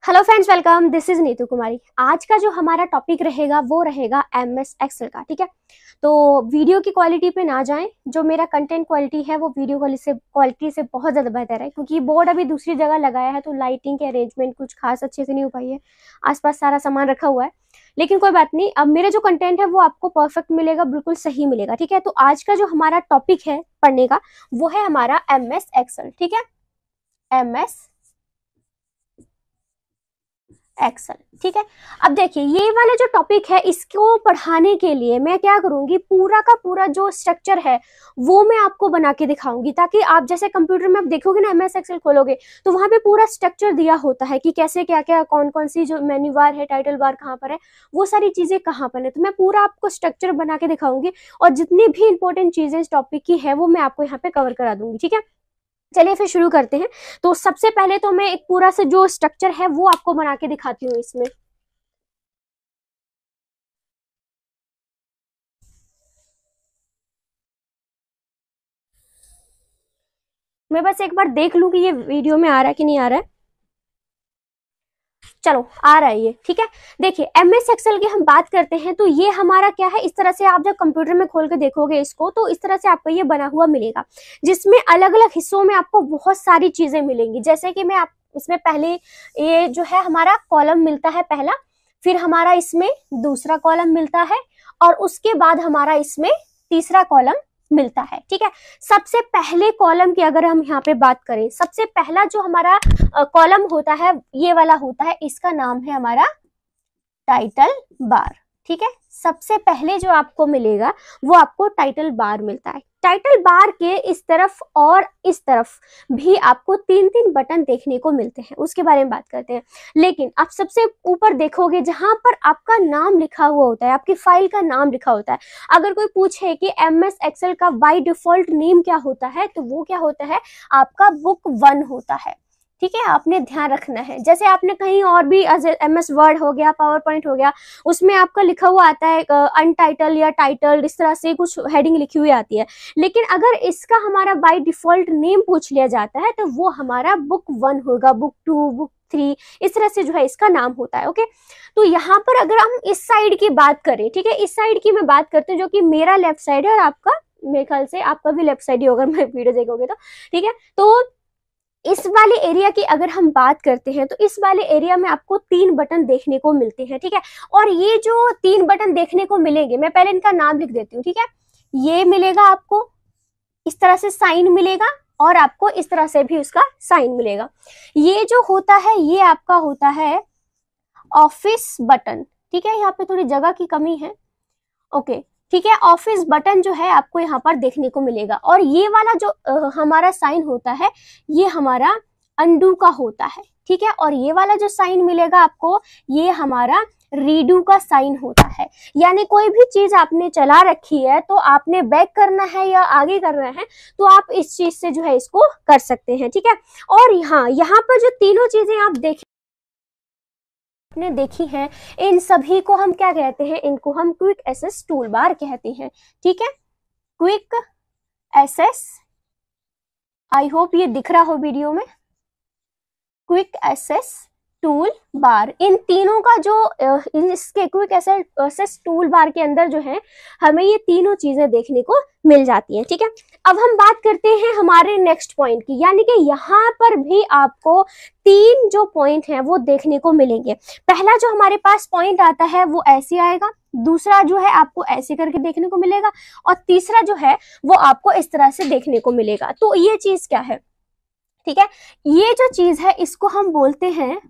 Hello friends, welcome. This is Neetu Kumari. आज का जो हमारा टॉपिक रहेगा वो रहेगा एमएस एक्सेल का। ठीक है, तो वीडियो की क्वालिटी पे ना जाएं। जो मेरा कंटेंट क्वालिटी है वो वीडियो क्वालिटी से बहुत ज़्यादा बेहतर है, क्योंकि बोर्ड अभी दूसरी जगह लगाया है तो लाइटिंग के अरेंजमेंट कुछ खास अच्छे से नहीं हो पाई है। आसपास सारा सामान रखा हुआ है, लेकिन कोई बात नहीं। अब मेरा जो कंटेंट है वो आपको परफेक्ट मिलेगा, बिल्कुल सही मिलेगा। ठीक है, तो आज का जो हमारा टॉपिक है पढ़ने का वो है हमारा एमएस एक्सेल। ठीक है, एमएस एक्सेल। ठीक है, अब देखिए ये वाला जो टॉपिक है इसको पढ़ाने के लिए मैं क्या करूंगी, पूरा का पूरा जो स्ट्रक्चर है वो मैं आपको बना के दिखाऊंगी, ताकि आप जैसे कंप्यूटर में आप देखोगे ना, एमएस एक्सेल खोलोगे तो वहां पे पूरा स्ट्रक्चर दिया होता है कि कैसे क्या क्या कौन कौन सी जो मेन्यू बार है, टाइटल बार कहाँ पर है, वो सारी चीजें कहाँ पर है। तो मैं पूरा आपको स्ट्रक्चर बना के दिखाऊंगी और जितनी भी इंपॉर्टेंट चीजें इस टॉपिक की है वो मैं आपको यहाँ पे कवर करा दूंगी। ठीक है, चलिए फिर शुरू करते हैं। तो सबसे पहले तो मैं एक पूरा से जो स्ट्रक्चर है वो आपको बना के दिखाती हूँ इसमें। मैं बस एक बार देख लूं कि ये वीडियो में आ रहा है कि नहीं आ रहा है। चलो, आ रहा है ये। ठीक है, देखिए एमएस एक्सेल की हम बात करते हैं तो ये हमारा क्या है, इस तरह से आप जब कंप्यूटर में खोल के देखोगे इसको तो इस तरह से आपको ये बना हुआ मिलेगा, जिसमें अलग अलग हिस्सों में आपको बहुत सारी चीजें मिलेंगी। जैसे कि मैं आप इसमें पहले ये जो है हमारा कॉलम मिलता है पहला, फिर हमारा इसमें दूसरा कॉलम मिलता है और उसके बाद हमारा इसमें तीसरा कॉलम मिलता है। ठीक है, सबसे पहले कॉलम की अगर हम यहाँ पे बात करें, सबसे पहला जो हमारा कॉलम होता है ये वाला होता है, इसका नाम है हमारा टाइटल बार। ठीक है, सबसे पहले जो आपको मिलेगा वो आपको टाइटल बार मिलता है। टाइटल बार के इस तरफ और इस तरफ भी आपको तीन तीन बटन देखने को मिलते हैं, उसके बारे में बात करते हैं। लेकिन आप सबसे ऊपर देखोगे जहां पर आपका नाम लिखा हुआ होता है, आपकी फाइल का नाम लिखा होता है। अगर कोई पूछे कि एमएस एक्सेल का बाय डिफॉल्ट नेम क्या होता है, तो वो क्या होता है, आपका बुक 1 होता है। ठीक है, आपने ध्यान रखना है। जैसे आपने कहीं और भी एमएस वर्ड हो गया, पावर पॉइंट हो गया, उसमें आपका लिखा हुआ आता है अनटाइटल या टाइटल, इस तरह से कुछ हेडिंग लिखी हुई आती है। लेकिन अगर इसका हमारा बाय डिफॉल्ट नेम पूछ लिया जाता है तो वो हमारा बुक 1 होगा, बुक 2, बुक 3, इस तरह से जो है इसका नाम होता है। ओके, तो यहाँ पर अगर हम इस साइड की बात करें, ठीक है, इस साइड की मैं बात करती हूँ, जो कि मेरा लेफ्ट साइड है और आपका मेरे ख्याल से आपका भी लेफ्ट साइड ही होगा, मैं वीडियो देखोगे तो। ठीक है, तो इस वाले एरिया की अगर हम बात करते हैं तो इस वाले एरिया में आपको 3 बटन देखने को मिलते हैं। ठीक है, और ये जो 3 बटन देखने को मिलेंगे, मैं पहले इनका नाम लिख देती हूँ। ठीक है, ये मिलेगा आपको इस तरह से साइन मिलेगा और आपको इस तरह से भी उसका साइन मिलेगा। ये जो होता है ये आपका होता है ऑफिस बटन। ठीक है, यहाँ पे थोड़ी जगह की कमी है। ओके, ठीक है, ऑफिस बटन जो है आपको यहाँ पर देखने को मिलेगा। और ये वाला जो हमारा साइन होता है ये हमारा अंडू का होता है। ठीक है, और ये वाला जो साइन मिलेगा आपको ये हमारा रीडू का साइन होता है। यानी कोई भी चीज आपने चला रखी है तो आपने बैक करना है या आगे करना है तो आप इस चीज से जो है इसको कर सकते हैं। ठीक है, और यहाँ पर जो तीनों चीजें आप देखें आपने देखी हैं, इन सभी को हम क्या कहते हैं, इनको हम क्विक एसेस टूल बार कहते हैं। ठीक है, क्विक एसेस, आई होप ये दिख रहा हो वीडियो में, क्विक एसेस टूल बार। इन तीनों का जो इसके क्विक एसेस टूल बार के अंदर जो है हमें ये तीनों चीजें देखने को मिल जाती हैं। ठीक है, अब हम बात करते हैं हमारे नेक्स्ट पॉइंट की, यानी कि यहाँ पर भी आपको 3 जो पॉइंट हैं वो देखने को मिलेंगे। पहला जो हमारे पास पॉइंट आता है वो ऐसे आएगा, दूसरा जो है आपको ऐसे करके देखने को मिलेगा और तीसरा जो है वो आपको इस तरह से देखने को मिलेगा। तो ये चीज क्या है, ठीक है, ये जो चीज है इसको हम बोलते हैं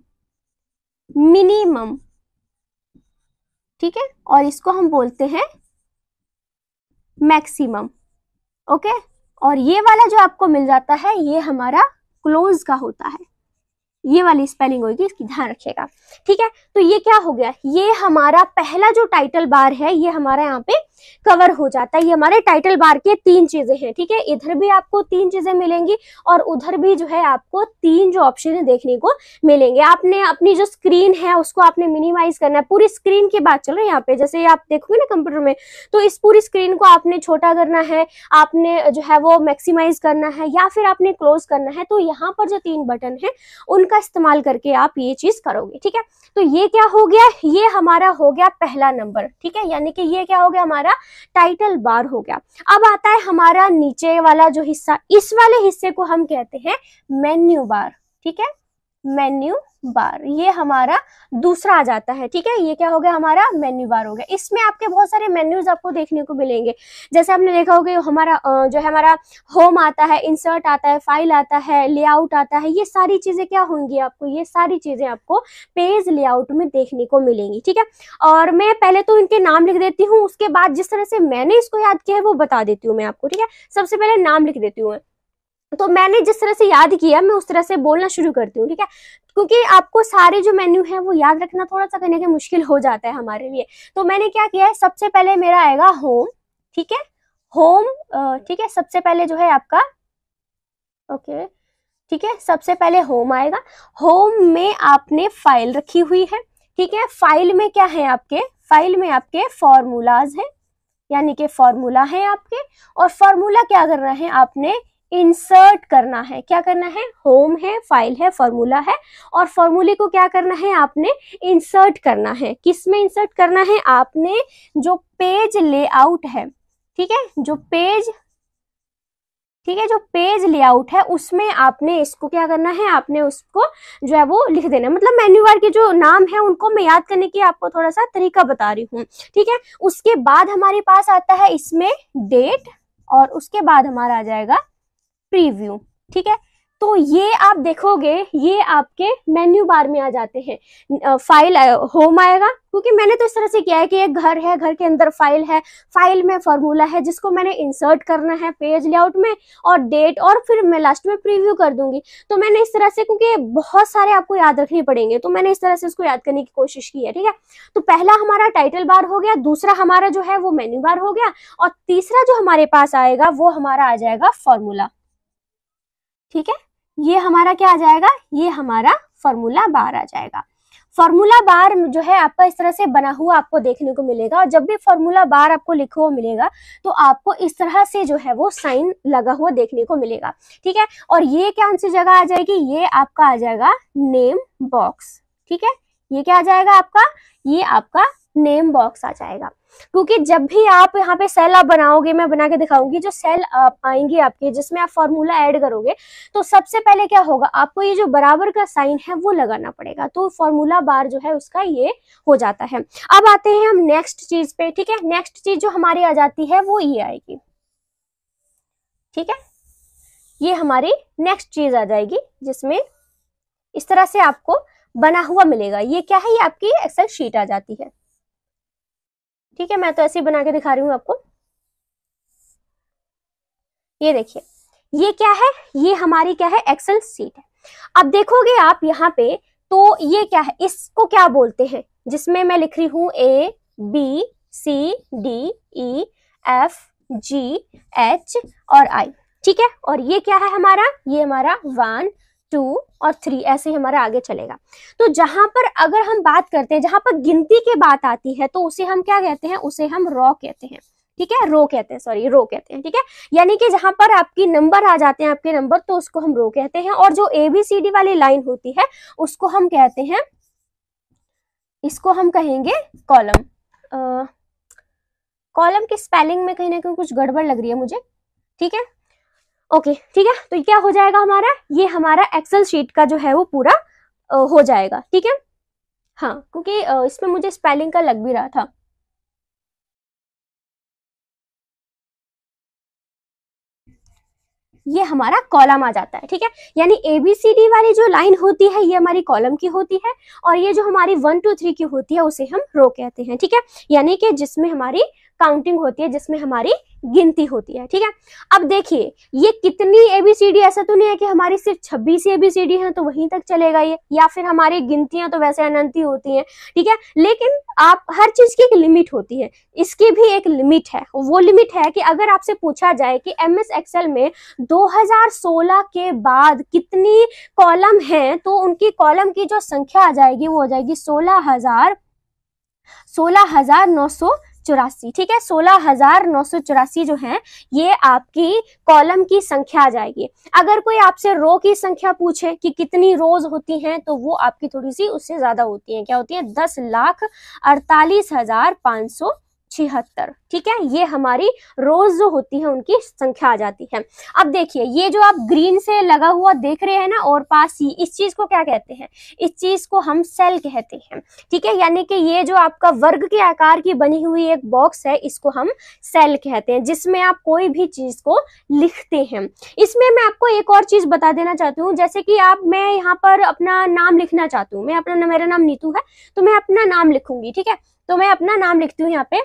मिनिमम। ठीक है, और इसको हम बोलते हैं मैक्सिमम। ओके, और ये वाला जो आपको मिल जाता है ये हमारा क्लोज का होता है, ये वाली स्पेलिंग होगी, इसकी ध्यान रखिएगा। ठीक है, तो ये क्या हो गया, ये हमारा पहला जो टाइटल बार है ये हमारा यहाँ पे कवर हो जाता है। ये हमारे टाइटल बार के 3 चीजें हैं। ठीक है, इधर भी आपको 3 चीजें मिलेंगी और उधर भी जो है आपको 3 जो ऑप्शन है देखने को मिलेंगे। आपने अपनी जो स्क्रीन है उसको आपने मिनिमाइज करना है। पूरी स्क्रीन की बात चल रही है यहाँ पे, जैसे आप देखोगे ना कंप्यूटर में, तो इस पूरी स्क्रीन को आपने छोटा करना है, आपने जो है वो मैक्सिमाइज करना है या फिर आपने क्लोज करना है। तो यहाँ पर जो 3 बटन है उनका का इस्तेमाल करके आप ये चीज करोगे। ठीक है, तो ये क्या हो गया, ये हमारा हो गया पहला नंबर। ठीक है, यानी कि ये क्या हो गया, हमारा टाइटल बार हो गया। अब आता है हमारा नीचे वाला जो हिस्सा, इस वाले हिस्से को हम कहते हैं मेन्यू बार। ठीक है, मेन्यू बार, ये हमारा दूसरा आ जाता है। ठीक है, ये क्या हो गया, हमारा मेन्यू बार हो गया। इसमें आपके बहुत सारे मेन्यूज आपको देखने को मिलेंगे। जैसे आपने देखा होगा हमारा जो है हमारा होम आता है, इंसर्ट आता है, फाइल आता है, लेआउट आता है, ये सारी चीजें क्या होंगी आपको, ये सारी चीजें आपको पेज लेआउट में देखने को मिलेंगी। ठीक है, और मैं पहले तो इनके नाम लिख देती हूँ, उसके बाद जिस तरह से मैंने इसको याद किया है वो बता देती हूँ मैं आपको। ठीक है, सबसे पहले नाम लिख देती हूँ। तो मैंने जिस तरह से याद किया मैं उस तरह से बोलना शुरू करती हूँ। ठीक है, क्योंकि आपको सारे जो मेन्यू है वो याद रखना थोड़ा सा कहीं ना कहीं मुश्किल हो जाता है हमारे लिए। तो मैंने क्या किया है, सबसे पहले मेरा आएगा होम। ठीक है, होम, ठीक है, सबसे पहले जो है आपका, ओके, ठीक है, सबसे पहले होम आएगा। होम में आपने फाइल रखी हुई है। ठीक है, फाइल में क्या है आपके, फाइल में आपके फॉर्मूलाज है, यानी कि फॉर्मूला है आपके, और फॉर्मूला क्या करना है आपने, इंसर्ट करना है। क्या करना है, होम है, फाइल है, फॉर्मूला है, और फॉर्मूले को क्या करना है आपने, इंसर्ट करना है। किस में इंसर्ट करना है आपने, जो पेज लेआउट है। ठीक है, जो पेज, ठीक है, जो पेज लेआउट है उसमें आपने इसको क्या करना है, आपने उसको जो है वो लिख देना। मतलब मेन्यू बार के जो नाम है उनको मैं याद करने की आपको थोड़ा सा तरीका बता रही हूँ। ठीक है, उसके बाद हमारे पास आता है इसमें डेट, और उसके बाद हमारा आ जाएगा प्रीव्यू। ठीक है, तो ये आप देखोगे ये आपके मेन्यू बार में आ जाते हैं। फाइल होम आएगा, क्योंकि मैंने तो इस तरह से किया है कि एक घर है, घर के अंदर फाइल है, फाइल में फॉर्मूला है जिसको मैंने इंसर्ट करना है पेज लेआउट में, और डेट, और फिर मैं लास्ट में प्रीव्यू कर दूंगी। तो मैंने इस तरह से, क्योंकि बहुत सारे आपको याद रखने पड़ेंगे, तो मैंने इस तरह से इसको याद करने की कोशिश की है। ठीक है, तो पहला हमारा टाइटल बार हो गया, दूसरा हमारा जो है वो मेन्यू बार हो गया, और तीसरा जो हमारे पास आएगा वो हमारा आ जाएगा फॉर्मूला। ठीक है, ये हमारा क्या आ जाएगा, ये हमारा फॉर्मूला बार आ जाएगा। फॉर्मूला बार जो है आपका इस तरह से बना हुआ आपको देखने को मिलेगा, और जब भी फॉर्मूला बार आपको लिखा हुआ मिलेगा तो आपको इस तरह से जो है वो साइन लगा हुआ देखने को मिलेगा। ठीक है, और ये कौन सी जगह आ जाएगी, ये आपका आ जाएगा नेम बॉक्स। ठीक है, ये क्या आ जाएगा आपका, ये आपका नेम बॉक्स आ जाएगा। क्योंकि जब भी आप यहाँ पे सेल आप बनाओगे, मैं बना के दिखाऊंगी, जो सेल आप आएंगे आपके जिसमें आप फॉर्मूला ऐड करोगे, तो सबसे पहले क्या होगा, आपको ये जो बराबर का साइन है वो लगाना पड़ेगा। तो फॉर्मूला बार जो है उसका ये हो जाता है। अब आते हैं हम नेक्स्ट चीज पे। ठीक है, नेक्स्ट चीज जो हमारी आ जाती है वो ये आएगी। ठीक है, ये हमारी नेक्स्ट चीज आ जाएगी जिसमें इस तरह से आपको बना हुआ मिलेगा। ये क्या है, ये आपकी एक्सेल शीट आ जाती है। ठीक है, मैं तो ऐसे ही बना के दिखा रही हूँ आपको। ये देखिए, ये क्या है, ये हमारी क्या है, एक्सेल शीट है। अब देखोगे आप यहाँ पे, तो ये क्या है, इसको क्या बोलते हैं, जिसमें मैं लिख रही हूँ ABCDEFGH और I। ठीक है, और ये क्या है हमारा, ये हमारा 1 2 और 3 ऐसे ही हमारा आगे चलेगा। तो जहां पर अगर हम बात करते हैं, जहां पर गिनती की बात आती है, तो उसे हम क्या कहते हैं, उसे हम रो कहते हैं। ठीक है, रो कहते हैं, सॉरी रो कहते हैं। ठीक है, यानी कि जहां पर आपकी नंबर आ जाते हैं, आपके नंबर, तो उसको हम रो कहते हैं। और जो ABCD वाली लाइन होती है उसको हम कहते हैं, इसको हम कहेंगे कॉलम। कॉलम की स्पेलिंग में कहीं ना कहीं कुछ गड़बड़ लग रही है मुझे। ठीक है, ओके, ठीक है, तो क्या हो जाएगा हमारा, ये हमारा एक्सेल शीट का जो है वो पूरा हो जाएगा। ठीक है, हाँ, क्योंकि इसमें मुझे स्पेलिंग का लग भी रहा था। ये हमारा कॉलम आ जाता है। ठीक है, यानी ABCD वाली जो लाइन होती है ये हमारी कॉलम की होती है, और ये जो हमारी 1 2 3 की होती है उसे हम रो कहते हैं। ठीक है, यानी कि जिसमें हमारी काउंटिंग होती है, जिसमें हमारी गिनती होती है। ठीक है, अब देखिए ये कितनी ABCD, ऐसा तो नहीं है कि हमारी सिर्फ 26 ABCD है तो वहीं तक चलेगा ये, या फिर हमारी गिनतियां तो वैसे अनंत ही होती हैं। ठीक है, लेकिन आप हर चीज की एक लिमिट होती है, इसकी भी एक लिमिट है। वो लिमिट है कि अगर आपसे पूछा जाए कि MS एक्सेल में 2016 के बाद कितनी कॉलम हैं, तो उनकी कॉलम की जो संख्या आ जाएगी वो हो जाएगी 16,993। 984, ठीक है, 16,984 जो है ये आपकी कॉलम की संख्या आ जाएगी। अगर कोई आपसे रो की संख्या पूछे कि कितनी रोज होती हैं तो वो आपकी थोड़ी सी उससे ज्यादा होती है, क्या होती है, 10,48,576, ठीक है, ये हमारी रोज जो होती है उनकी संख्या आ जाती है। अब देखिए ये जो आप ग्रीन से लगा हुआ देख रहे हैं ना और पास ही, इस चीज को क्या कहते हैं, इस चीज को हम सेल कहते हैं, ठीक है, यानी कि ये जो आपका वर्ग के आकार की बनी हुई एक बॉक्स है इसको हम सेल कहते हैं, जिसमें आप कोई भी चीज को लिखते हैं। इसमें मैं आपको एक और चीज बता देना चाहती हूँ, जैसे कि मैं यहाँ पर अपना नाम लिखना चाहती हूँ, मेरा नाम नीतू है तो मैं अपना नाम लिखूंगी, ठीक है, तो मैं अपना नाम लिखती हूँ यहाँ पे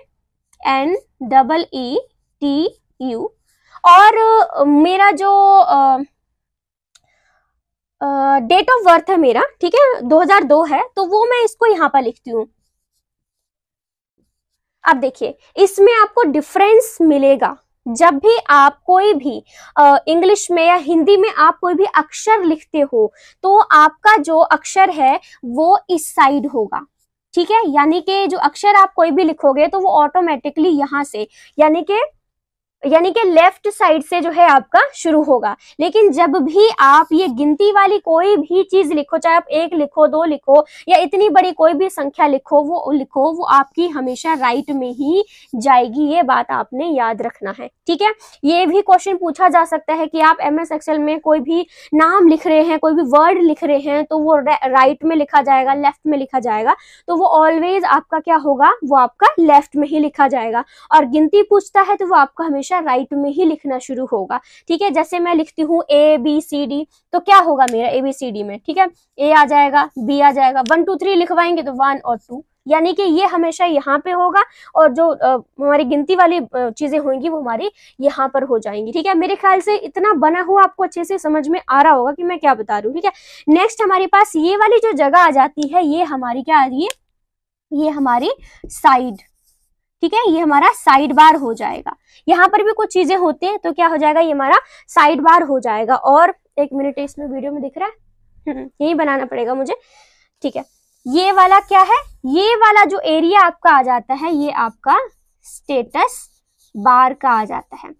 NEETU, और मेरा जो डेट ऑफ बर्थ है मेरा, ठीक है, 2002 है, तो वो मैं इसको यहाँ पर लिखती हूँ। अब देखिए इसमें आपको डिफरेंस मिलेगा, जब भी आप कोई भी इंग्लिश में या हिंदी में आप कोई भी अक्षर लिखते हो तो आपका जो अक्षर है वो इस साइड होगा, ठीक है, यानी कि जो अक्षर आप कोई भी लिखोगे तो वो ऑटोमेटिकली यहां से यानी कि लेफ्ट साइड से जो है आपका शुरू होगा। लेकिन जब भी आप ये गिनती वाली कोई भी चीज लिखो, चाहे आप 1 लिखो, 2 लिखो या इतनी बड़ी कोई भी संख्या लिखो, वो आपकी हमेशा राइट में ही जाएगी, ये बात आपने याद रखना है, ठीक है। ये भी क्वेश्चन पूछा जा सकता है कि आप MS एक्सेल में कोई भी नाम लिख रहे हैं, कोई भी वर्ड लिख रहे हैं तो वो राइट में लिखा जाएगा, लेफ्ट में लिखा जाएगा, तो वो ऑलवेज आपका क्या होगा, वो आपका लेफ्ट में ही लिखा जाएगा। और गिनती पूछता है तो वो आपका हमेशा राइट में ही लिखना शुरू होगा, ठीक है। जैसे मैं लिखती हूँ ABCD तो क्या होगा मेरा ABCD में, ठीक है, A आ जाएगा, B आ जाएगा, 1 2 3 लिखवाएंगे तो 1 और 2, यानी कि ये हमेशा यहाँ पे होगा और जो हमारी गिनती वाली चीजें होंगी वो हमारी यहाँ पर हो जाएंगी, ठीक है। मेरे ख्याल से इतना बना हुआ आपको अच्छे से समझ में आ रहा होगा कि मैं क्या बता रही हूँ, ठीक है। नेक्स्ट हमारे पास ये वाली जो जगह आ जाती है ये हमारी क्या आ रही है, ये हमारी साइड, ठीक है, ये हमारा साइड बार हो जाएगा। यहाँ पर भी कुछ चीजें होती हैं तो क्या हो जाएगा, ये हमारा साइड बार हो जाएगा। और 1 मिनट इसमें वीडियो में दिख रहा है यही बनाना पड़ेगा मुझे, ठीक है। ये वाला क्या है, ये वाला जो एरिया आपका आ जाता है ये आपका स्टेटस बार का आ जाता है,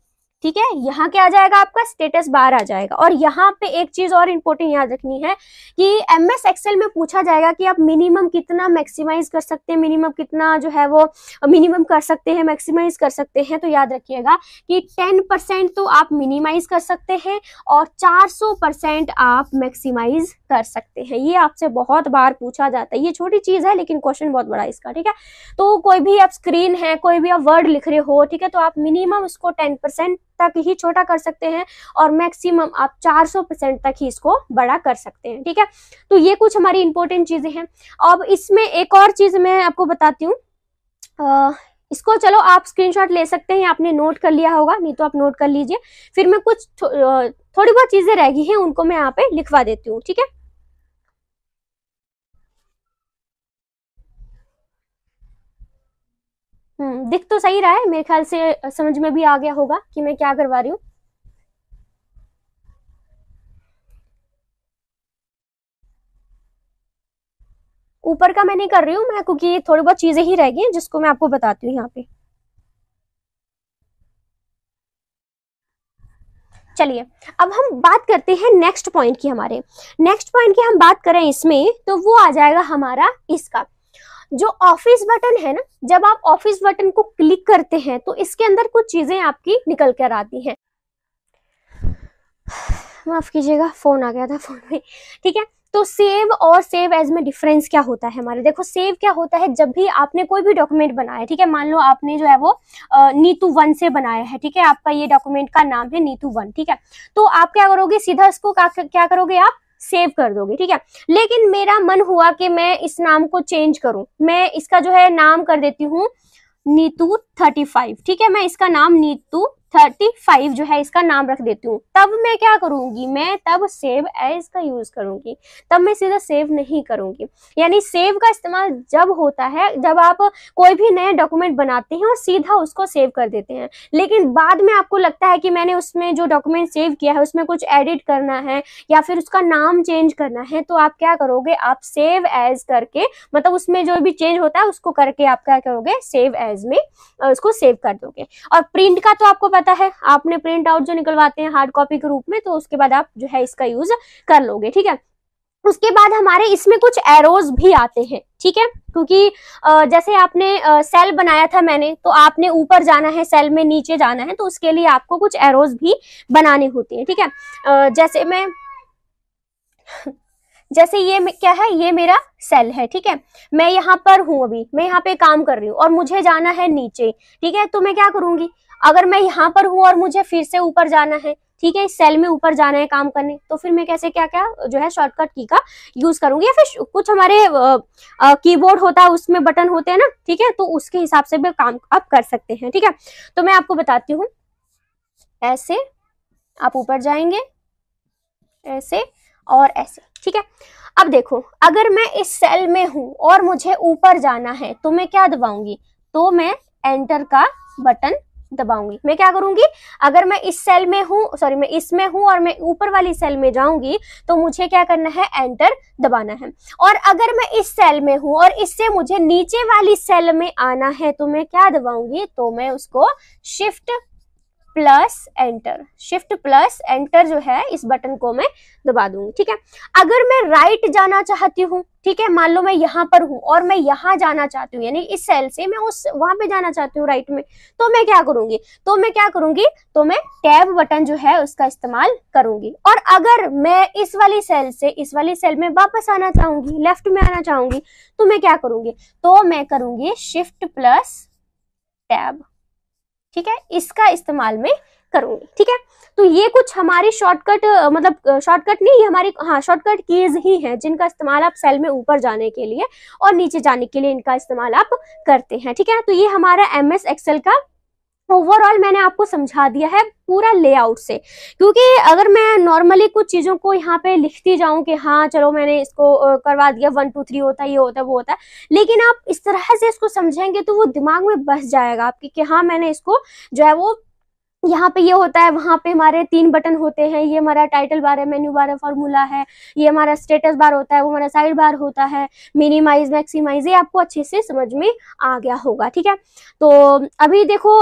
ठीक है। यहाँ क्या आ जाएगा, आपका स्टेटस बार आ जाएगा। और यहाँ पे एक चीज और इम्पोर्टेंट याद रखनी है कि MS एक्सेल में पूछा जाएगा कि आप मिनिमम कितना मैक्सिमाइज कर सकते हैं, मिनिमम कितना जो है वो मिनिमम कर सकते हैं, मैक्सिमाइज कर सकते हैं। तो याद रखिएगा कि 10% तो आप मिनिमाइज कर सकते हैं और 400% आप मैक्सिमाइज कर सकते हैं। ये आपसे बहुत बार पूछा जाता है, ये छोटी चीज है लेकिन क्वेश्चन बहुत बड़ा है इसका, ठीक है। तो कोई भी आप स्क्रीन है, कोई भी आप वर्ड लिख रहे हो, ठीक है, तो आप मिनिमम उसको 10% तक ही छोटा कर सकते हैं और मैक्सिमम आप 400% तक ही इसको बड़ा कर सकते हैं, ठीक है। तो ये कुछ हमारी इंपॉर्टेंट चीजें हैं। अब इसमें एक और चीज मैं आपको बताती हूँ, इसको चलो आप स्क्रीनशॉट ले सकते हैं, आपने नोट कर लिया होगा, नहीं तो आप नोट कर लीजिए। फिर मैं कुछ थोड़ी बहुत चीजें रह गई हैं उनको मैं यहाँ पे लिखवा देती हूँ, ठीक है। दिख तो सही रहा है, मेरे ख्याल से समझ में भी आ गया होगा कि मैं क्या करवा रही हूँ। ऊपर का मैं नहीं कर रही हूँ मैं, क्योंकि थोड़ी बहुत चीजें ही रह गई हैं जिसको मैं आपको बताती हूँ यहाँ पे। चलिए अब हम बात करते हैं नेक्स्ट पॉइंट की। हमारे नेक्स्ट पॉइंट की हम बात करें इसमें तो वो आ जाएगा हमारा इसका जो ऑफिस बटन है ना। जब आप ऑफिस बटन को क्लिक करते हैं तो इसके अंदर कुछ चीजें आपकी निकल कर आती हैं। माफ कीजिएगा, फोन आ गया था फोन में, ठीक है। तो सेव और सेव एज में डिफरेंस क्या होता है हमारे, देखो सेव क्या होता है, जब भी आपने कोई भी डॉक्यूमेंट बनाया, ठीक है, मान लो आपने जो है वो नीतू 1 से बनाया है, ठीक है, आपका ये डॉक्यूमेंट का नाम है नीतू 1, ठीक है, तो आप क्या करोगे, सीधा इसको क्या करोगे, आप सेव कर दोगे, ठीक है। लेकिन मेरा मन हुआ कि मैं इस नाम को चेंज करूं, मैं इसका जो है नाम कर देती हूँ नीतू 35, ठीक है, मैं इसका नाम नीतू 35 जो है इसका नाम रख देती हूँ। तब मैं क्या करूंगी, मैं तब सेव एज का यूज करूंगी, तब मैं सीधा सेव नहीं करूंगी। यानी सेव का इस्तेमाल जब होता है जब आप कोई भी नए डॉक्यूमेंट बनाते हैं और सीधा उसको सेव कर देते हैं, लेकिन बाद में आपको लगता है कि मैंने उसमें जो डॉक्यूमेंट सेव किया है उसमें कुछ एडिट करना है या फिर उसका नाम चेंज करना है, तो आप क्या करोगे, आप सेव एज करके, मतलब उसमें जो भी चेंज होता है उसको करके आप क्या करोगे, सेव एज में उसको सेव कर दोगे। और प्रिंट का तो आपको पता है, आपने प्रिंट आउट जो निकलवाते हैं हार्ड कॉपी के रूप में, तो उसके बाद आप जो है इसका यूज कर लोगे। ठीक है, उसके बाद हमारे इसमें कुछ एरोज भी आते हैं। ठीक है, क्योंकि जैसे आपने सेल बनाया था मैंने, तो आपने ऊपर जाना है सेल में, नीचे जाना है, तो उसके लिए आपको कुछ एरोज भी बनाने होते हैं। ठीक है, जैसे ये क्या है, ये मेरा सेल है। ठीक है, मैं यहाँ पर हूं, अभी मैं यहाँ पे काम कर रही हूँ और मुझे जाना है नीचे। ठीक है, तो मैं क्या करूंगी, अगर मैं यहाँ पर हूं और मुझे फिर से ऊपर जाना है, ठीक है, इस सेल में ऊपर जाना है काम करने, तो फिर मैं कैसे क्या क्या जो है शॉर्टकट की का यूज करूंगी, या फिर कुछ हमारे कीबोर्ड होता है उसमें बटन होते हैं ना, ठीक है, तो उसके हिसाब से भी काम आप कर सकते हैं। ठीक है, तो मैं आपको बताती हूँ, ऐसे आप ऊपर जाएंगे, ऐसे और ऐसे। ठीक है, अब देखो, अगर मैं इस सेल में हूं और मुझे ऊपर जाना है तो मैं क्या दबाऊंगी, तो मैं एंटर का बटन दबाऊंगी। मैं क्या करूंगी, अगर मैं इस सेल में हूं, सॉरी मैं इसमें हूं और मैं ऊपर वाली सेल में जाऊंगी, तो मुझे क्या करना है, एंटर दबाना है। और अगर मैं इस सेल में हूं और इससे मुझे नीचे वाली सेल में आना है, तो मैं क्या दबाऊंगी, तो मैं उसको shift plus enter, shift plus enter जो है इस बटन को मैं दबा दूंगी। ठीक है, अगर मैं राइट जाना चाहती हूँ, ठीक है, मान लो मैं यहाँ पर हूँ और मैं यहाँ जाना चाहती हूँ, यानी इस सेल से मैं उस वहां पे जाना चाहती हूँ राइट में, तो मैं क्या करूंगी, तो मैं टैब बटन जो है उसका इस्तेमाल करूंगी। और अगर मैं इस वाली सेल से इस वाली सेल में वापस आना चाहूंगी, लेफ्ट में आना चाहूंगी, तो मैं क्या करूंगी, तो मैं करूंगी शिफ्ट प्लस टैब। ठीक है, इसका इस्तेमाल में करूंगी। ठीक है, तो ये कुछ हमारी शॉर्टकट, मतलब शॉर्टकट नहीं, ये हमारी शॉर्टकट कीज ही हैं जिनका इस्तेमाल आप सेल में ऊपर जाने के लिए और नीचे जाने के लिए इनका इस्तेमाल आप करते हैं। ठीक है, तो ये हमारा MS एक्सेल का ओवरऑल मैंने आपको समझा दिया है पूरा लेआउट से, क्योंकि अगर मैं नॉर्मली कुछ चीजों को यहाँ पे लिखती जाऊं कि हाँ चलो मैंने इसको करवा दिया, 1 2 3 होता है, ये होता है, वो होता है, लेकिन आप इस तरह से इसको समझेंगे तो वो दिमाग में बस जाएगा आपके कि हाँ मैंने इसको जो है वो, यहाँ पे ये होता है, वहां पे हमारे 3 बटन होते हैं, ये हमारा टाइटल बार है, मेन्यू बार है, फॉर्मूला है, ये हमारा स्टेटस बार होता है, वो हमारा साइड बार होता है, मिनिमाइज मैक्सिमाइज, ये आपको अच्छे से समझ में आ गया होगा। ठीक है, तो अभी देखो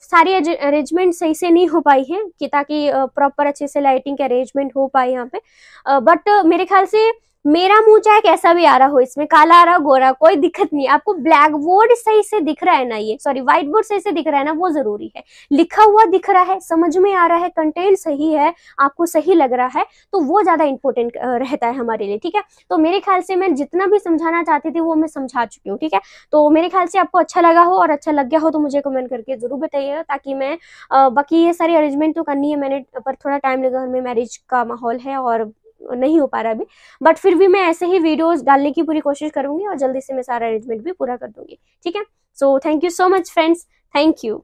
सारी अरेंजमेंट सही से नहीं हो पाई है कि ताकि प्रॉपर अच्छे से लाइटिंग के अरेंजमेंट हो पाए यहाँ पे, बट मेरे ख्याल से मेरा मुंह चाहे कैसा भी आ रहा हो, इसमें काला आ रहा गोरा, कोई दिक्कत नहीं। आपको ब्लैक बोर्ड सही से दिख रहा है ना, ये सॉरी व्हाइट बोर्ड सही से दिख रहा है ना, वो जरूरी है। लिखा हुआ दिख रहा है, समझ में आ रहा है, कंटेंट सही है, आपको सही लग रहा है, तो वो ज्यादा इंपॉर्टेंट रहता है हमारे लिए। ठीक है, तो मेरे ख्याल से मैं जितना भी समझाना चाहती थी वो मैं समझा चुकी हूँ। ठीक है, तो मेरे ख्याल से आपको अच्छा लगा हो, और अच्छा लग गया हो तो मुझे कमेंट करके जरूर बताइएगा, ताकि मैं बाकी ये सारी अरेंजमेंट तो करनी है मैंने, पर थोड़ा टाइम लगा, घर में मैरिज का माहौल है और नहीं हो पा रहा अभी, बट फिर भी मैं ऐसे ही वीडियोस डालने की पूरी कोशिश करूंगी और जल्दी से मैं सारा अरेंजमेंट भी पूरा कर दूंगी। ठीक है, so thank you so much friends, thank you.